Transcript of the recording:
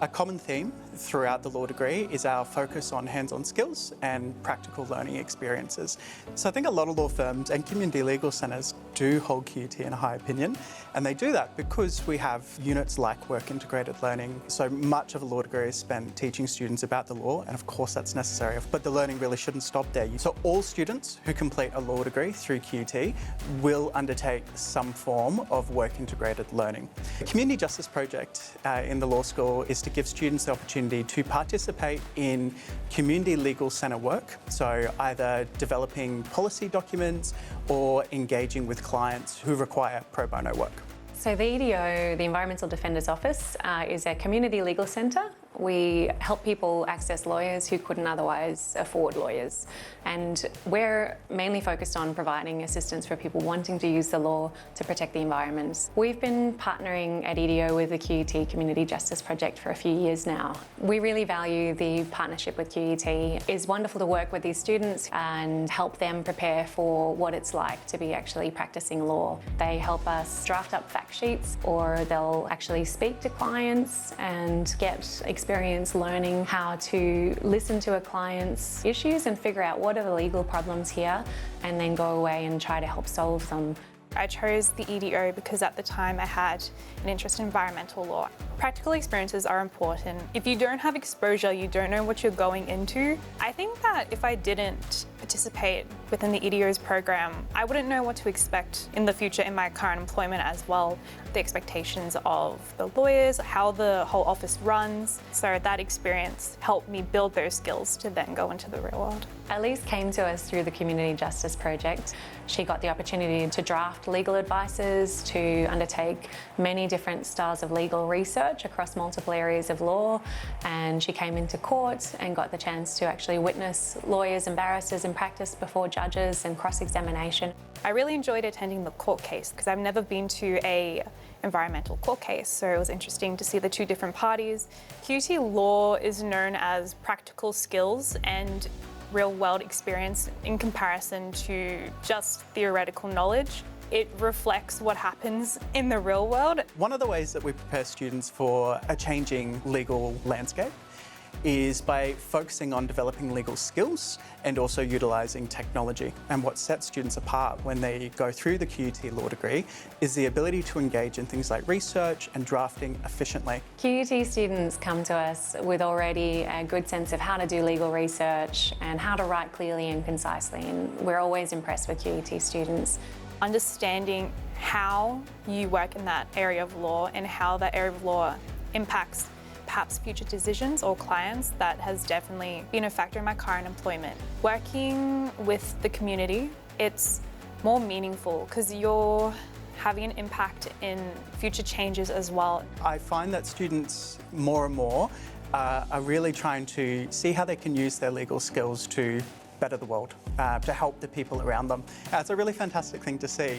A common theme throughout the law degree is our focus on hands-on skills and practical learning experiences. So I think a lot of law firms and community legal centres do hold QUT in a high opinion, and they do that because we have units like work integrated learning. So much of a law degree is spent teaching students about the law, and of course that's necessary, but the learning really shouldn't stop there. So all students who complete a law degree through QUT will undertake some form of work integrated learning. The Community Justice Project in the law school is to give students the opportunity to participate in community legal centre work, so either developing policy documents or engaging with clients who require pro bono work. So the EDO, the Environmental Defenders Office, is a community legal centre. We help people access lawyers who couldn't otherwise afford lawyers. And we're mainly focused on providing assistance for people wanting to use the law to protect the environment. We've been partnering at EDO with the QUT Community Justice Project for a few years now. We really value the partnership with QUT. It's wonderful to work with these students and help them prepare for what it's like to be actually practicing law. They help us draft up fact sheets, or they'll actually speak to clients and get experience learning how to listen to a client's issues and figure out what are the legal problems here, and then go away and try to help solve them. I chose the EDO because at the time I had an interest in environmental law. Practical experiences are important. If you don't have exposure, you don't know what you're going into. I think that if I didn't participate within the EDO's program, I wouldn't know what to expect in the future in my current employment as well. The expectations of the lawyers, how the whole office runs. So that experience helped me build those skills to then go into the real world. Elise came to us through the Community Justice Project. She got the opportunity to draft legal advices, to undertake many different styles of legal research across multiple areas of law, and she came into court and got the chance to actually witness lawyers and barristers in practice before judges and cross-examination. I really enjoyed attending the court case because I've never been to a environmental court case, so it was interesting to see the two different parties. QUT law is known as practical skills and real-world experience in comparison to just theoretical knowledge. It reflects what happens in the real world. One of the ways that we prepare students for a changing legal landscape is by focusing on developing legal skills and also utilising technology. And what sets students apart when they go through the QUT law degree is the ability to engage in things like research and drafting efficiently. QUT students come to us with already a good sense of how to do legal research and how to write clearly and concisely, and we're always impressed with QUT students. Understanding how you work in that area of law and how that area of law impacts perhaps future decisions or clients, that has definitely been a factor in my current employment. Working with the community, it's more meaningful because you're having an impact in future changes as well. I find that students more and more are really trying to see how they can use their legal skills to better the world, to help the people around them. It's a really fantastic thing to see.